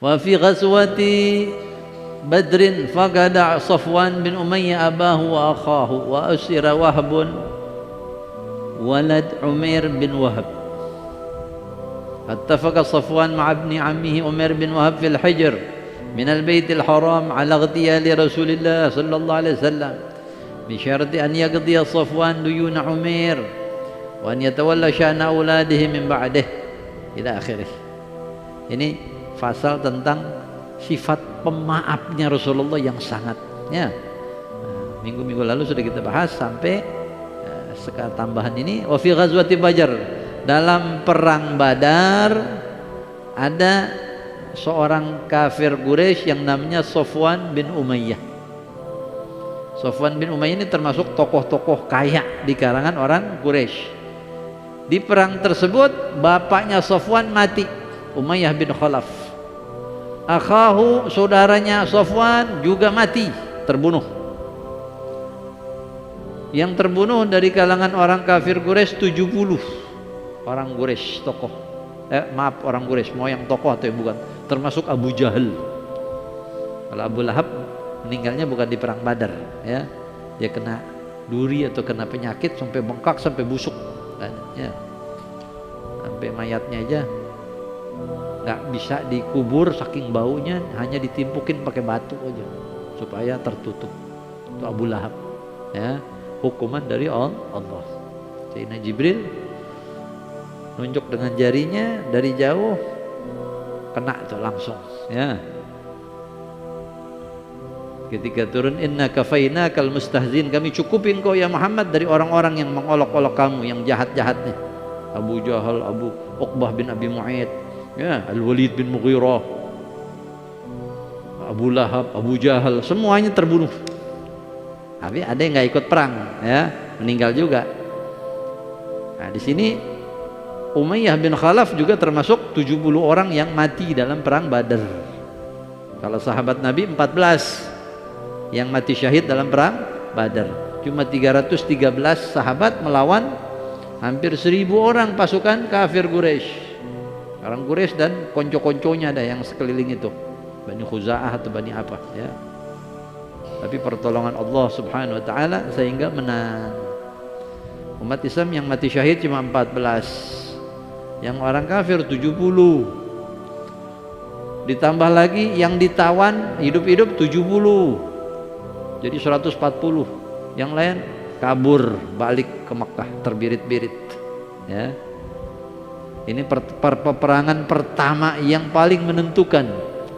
Wa fi ghazwati Badrin faqada Safwan bin Umayyah abahu wa akhahu wa asira Wahbun walad Umair bin Wahab. اتفق صفوان مع ابن عمه عمر بن وهب في الحجر من البيت الحرام على اغتيال رسول الله صلى الله عليه وسلم بشرط أن يقضي صفوان ديون عمير وأن يتولى شأن أولاده من بعده إلى آخره. Ini pasal tentang sifat pemaafnya Rasulullah yang sangat, ya. Minggu-minggu lalu sudah kita bahas sampai sekarang tambahan ini. Wa fi ghazwati Badar, dalam perang Badar ada seorang kafir Quraisy yang namanya Safwan bin Umayyah. Safwan bin Umayyah ini termasuk tokoh-tokoh kaya di kalangan orang Quraisy. Di perang tersebut bapaknya Safwan mati, Umayyah bin Khalaf. Akhahu, saudaranya Safwan juga mati, terbunuh. Yang terbunuh dari kalangan orang kafir Quraisy 70 orang Quraisy tokoh. Orang Quraisy, mau yang tokoh atau yang bukan, termasuk Abu Jahal. Kalau Abu Lahab meninggalnya bukan di perang Badar, ya. Dia kena duri atau kena penyakit sampai bengkak, sampai busuk, ya. Sampai mayatnya aja nggak bisa dikubur saking baunya, hanya ditimpukin pakai batu aja supaya tertutup. Itu Abu Lahab, ya. Hukuman dari Allah. Sayyidina Jibril nunjuk dengan jarinya dari jauh, kena tuh langsung, ya. Ketika turun, inna kafainakal mustahzin, kami cukupin kau ya Muhammad dari orang-orang yang mengolok-olok kamu, yang jahat-jahatnya. Abu Jahal, Abu Uqbah bin Abi Mu'aid, ya, Al-Walid bin Mughirah, Abu Lahab, Abu Jahal, semuanya terbunuh. Tapi ada yang nggak ikut perang, ya, meninggal juga. Nah, di sini Umayyah bin Khalaf juga termasuk 70 orang yang mati dalam perang Badar. Kalau sahabat Nabi 14 yang mati syahid dalam perang Badar. Cuma 313 sahabat melawan hampir 1000 orang pasukan kafir Quraisy. Orang Quraisy dan konco-konconya ada yang sekeliling itu, Bani Khuza'ah atau Bani apa, ya. Tapi pertolongan Allah Subhanahu wa taala sehingga menang. Umat Islam yang mati syahid cuma 14. Yang orang kafir 70. Ditambah lagi yang ditawan hidup-hidup 70. Jadi 140. Yang lain kabur balik ke Mekah, terbirit-birit, ya. Ini peperangan pertama yang paling menentukan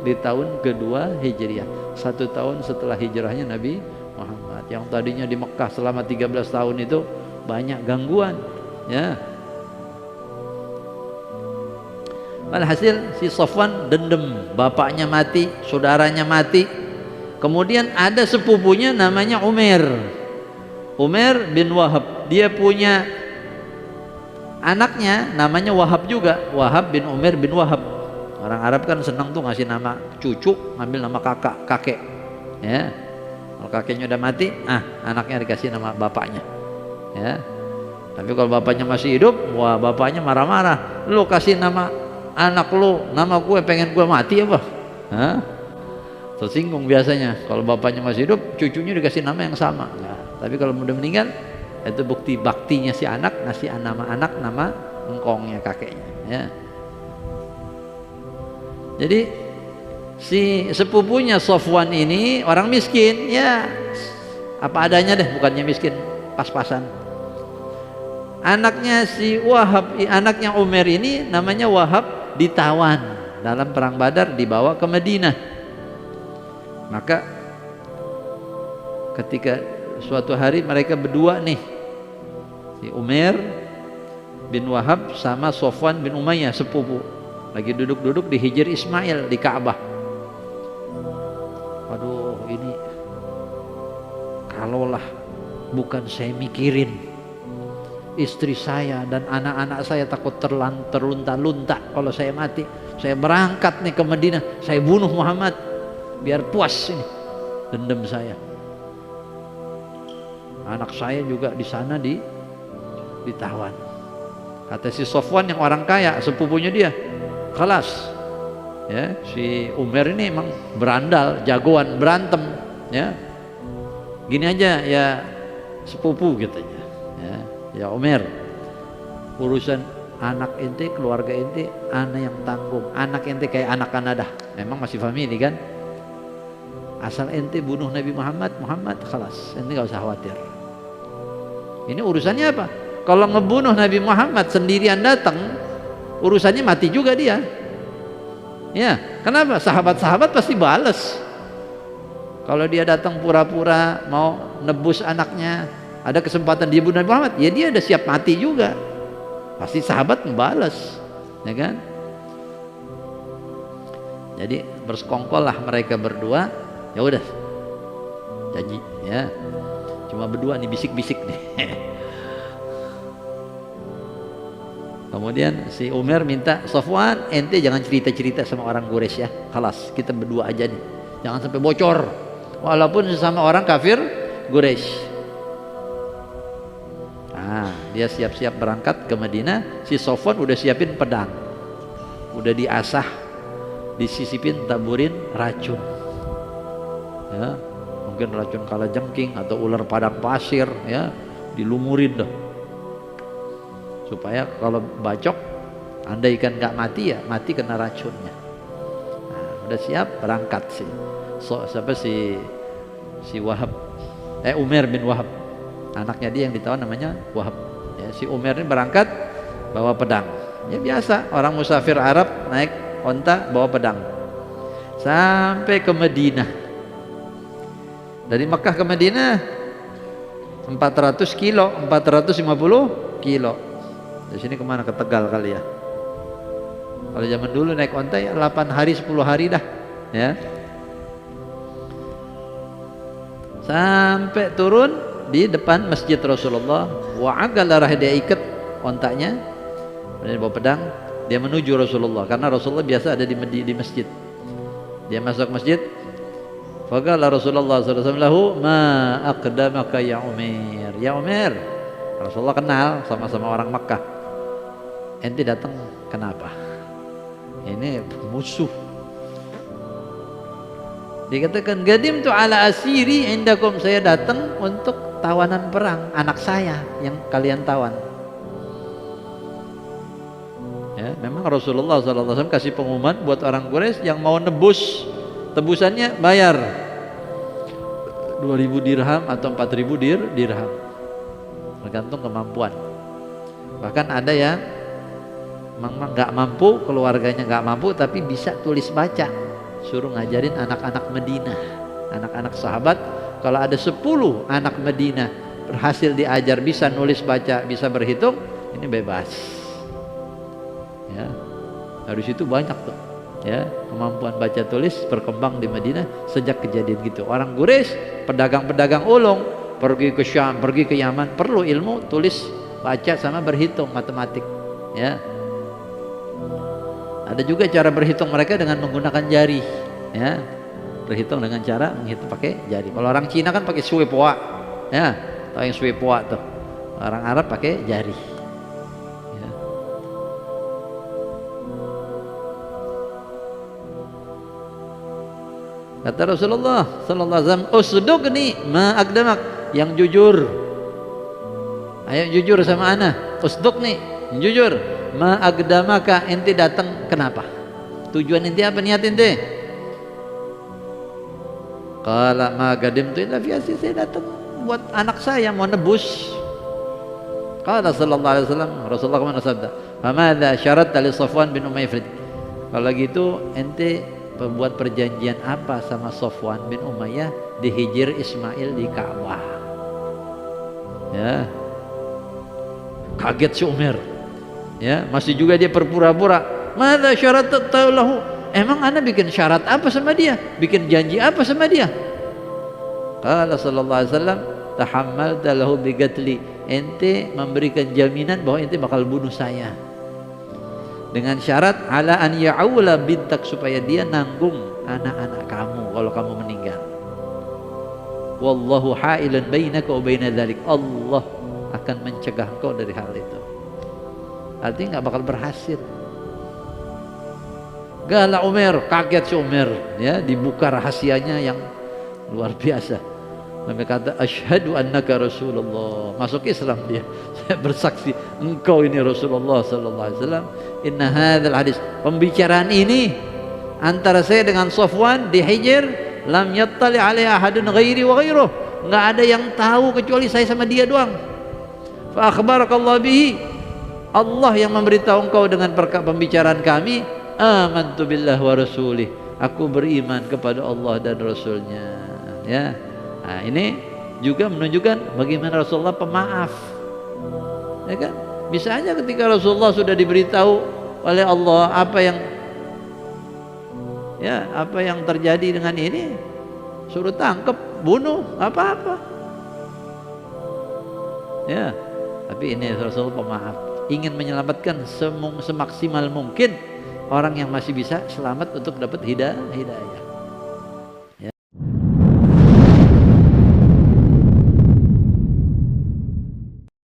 di tahun kedua Hijriah, 1 tahun setelah hijrahnya Nabi Muhammad. Yang tadinya di Mekah selama 13 tahun itu banyak gangguan, ya. Alhasil si Safwan dendam, bapaknya mati, saudaranya mati. Kemudian ada sepupunya namanya Umair bin Wahab. Dia punya anaknya namanya Wahab juga, Wahab bin Umair bin Wahab. Orang Arab kan senang tuh ngasih nama cucu, ngambil nama kakek, ya. Kalau kakeknya udah mati, anaknya dikasih nama bapaknya, ya. Tapi kalau bapaknya masih hidup, wah, bapaknya marah-marah. Lu kasih nama anak lu nama gue, pengen gue mati apa? Tersinggung biasanya. Kalau bapaknya masih hidup, cucunya dikasih nama yang sama. Nah, tapi kalau udah meninggal, itu bukti baktinya si anak, ngasih nama anak nama engkongnya kakeknya, ya. Jadi si sepupunya Safwan ini orang miskin, ya, apa adanya deh, bukannya miskin, pas-pasan. Anaknya si Wahab, anaknya Umair ini namanya Wahab, ditawan dalam perang Badar, dibawa ke Madinah. Maka ketika suatu hari mereka berdua nih, si Umair bin Wahab sama Safwan bin Umayyah sepupu, lagi duduk-duduk di Hijr Ismail di Ka'bah. Aduh, ini kalaulah bukan saya mikirin istri saya dan anak-anak saya takut terlunta-lunta kalau saya mati. Saya berangkat nih ke Madinah, saya bunuh Muhammad biar puas ini dendam saya. Anak saya juga di sana ditawan. Kata si Safwan yang orang kaya, sepupunya dia, "Khalas, Ya, si Umair ini emang berandal, jagoan berantem, ya. Gini aja ya sepupu katanya. Ya Umair, urusan anak ente, keluarga ente, ana yang tanggung. Anak ente kayak anak dah. Memang masih family kan. Asal ente bunuh Nabi Muhammad, khalas. Ente gak usah khawatir. Ini urusannya apa? Kalau ngebunuh Nabi Muhammad sendirian datang, urusannya mati juga dia. Ya, kenapa? Sahabat-sahabat pasti balas. Kalau dia datang pura-pura mau nebus anaknya, ada kesempatan dia bunuh Nabi Muhammad, ya dia udah siap mati juga. Pasti sahabat membalas, ya kan? Jadi bersekongkol lah mereka berdua. Ya udah, janji, ya. Cuma berdua nih, bisik-bisik nih. Kemudian si Umar minta, Safwan, ente jangan cerita-cerita sama orang Quraisy ya. Khalas, kita berdua aja nih. Jangan sampai bocor. Walaupun sesama orang kafir Quraisy. Nah, dia siap-siap berangkat ke Madinah. Si Safwan udah siapin pedang. Udah diasah, disisipin, taburin racun. Ya, mungkin racun kalajengking atau ular padang pasir, ya, dilumurin dah. Supaya kalau bacok, andaikan nggak mati ya mati kena racunnya. Nah, udah siap berangkat sih. Siapa si Wahab, Umar bin Wahab, anaknya dia yang ditawan namanya Wahab. Ya, si Umar ini berangkat bawa pedang. Ya biasa orang musafir Arab naik onta bawa pedang. Sampai ke Madinah. Dari Mekah ke Madinah 400 kilo, 450 kilo. Di sini kemana? Ke Tegal kali ya. Kalau zaman dulu naik onta ya 8 hari 10 hari dah, ya. Sampai turun di depan masjid Rasulullah. Wa'agalarah, dia ikat ontanya, dia bawa pedang, dia menuju Rasulullah karena Rasulullah biasa ada di masjid. Dia masuk masjid. Faqala Rasulullah sallallahu alaihi wasallam, "Ma aqdamaka ya Umar." Ya Umar. Rasulullah kenal sama-sama orang Makkah. Ente datang kenapa? Ini musuh. Dikatakan gadim tu ala asiri indakum, saya datang untuk tawanan perang anak saya yang kalian tawan. Ya, memang Rasulullah SAW kasih pengumuman buat orang Quraisy yang mau nebus, tebusannya bayar 2000 dirham atau 4000 dirham, tergantung kemampuan. Bahkan ada yang memang nggak mampu, keluarganya nggak mampu, tapi bisa tulis baca, suruh ngajarin anak-anak Madinah, anak-anak sahabat. Kalau ada 10 anak Madinah berhasil diajar bisa nulis baca, bisa berhitung, ini bebas. Ya, dari situ banyak tuh, ya, kemampuan baca tulis berkembang di Madinah sejak kejadian gitu. Orang Quraisy, pedagang-pedagang ulung, pergi ke Syam, pergi ke Yaman, perlu ilmu tulis baca sama berhitung, matematik, ya. Ada juga cara berhitung mereka dengan menggunakan jari, ya. Berhitung dengan cara menghitung pakai jari. Kalau orang Cina kan pakai sui poa, ya. Tahu yang sui poa tuh. Orang Arab pakai jari. Ya. Kata Rasulullah sallallahu alaihi wasallam, "Usduqni ma aqdamak." Yang jujur. Ayo jujur sama ana. Usduqni, jujur. Ma aqdamaka, ente datang kenapa? Tujuan ente apa, niat ente? Qala ma qadimtu illa fi asri, saya datang buat anak saya mau nebus. Qala sallallahu alaihi wasallam, Rasulullah kemana sabda? Famadha syaratta li Safwan bin Umayyah? Kalau gitu ente membuat perjanjian apa sama Safwan bin Umayyah di Hijr Ismail di Ka'bah? Ya. Kaget si Umar. Ya, masih juga dia berpura-pura. Madza syaratta lahu? Emang ana bikin syarat apa sama dia? Bikin janji apa sama dia? Qala sallallahu alaihi wasallam, tahammalta lahu biqatli. Ente memberikan jaminan bahwa ente bakal bunuh saya. Dengan syarat ala an ya'ula bintak, supaya dia nanggung anak-anak kamu kalau kamu meninggal. Wallahu ha'ilan bainaka wa baina dzalik. Allah akan mencegah engkau dari hal itu. Artinya nggak bakal berhasil. Gala Umar, kaget si Umar, ya, dibuka rahasianya yang luar biasa. Mereka kata asyhadu annaka Rasulullah, masuk Islam dia. Saya bersaksi engkau ini Rasulullah sallallahu alaihi wasallam. Inna hadzal hadis, pembicaraan ini antara saya dengan Safwan di Hijr, lam yattali alaihi ahadun ghairi wa ghairuh, enggak ada yang tahu kecuali saya sama dia doang. Fa akhbarakallahu bihi, Allah yang memberitahu engkau dengan pembicaraan kami. Amantu billah wa rasulih, aku beriman kepada Allah dan Rasulnya, ya. Nah, ini juga menunjukkan bagaimana Rasulullah pemaaf, ya kan? Bisa aja ketika Rasulullah sudah diberitahu oleh Allah apa yang terjadi dengan ini, suruh tangkap, bunuh, apa-apa, ya. Tapi ini Rasulullah pemaaf, ingin menyelamatkan semaksimal mungkin orang yang masih bisa selamat untuk dapat hidayah.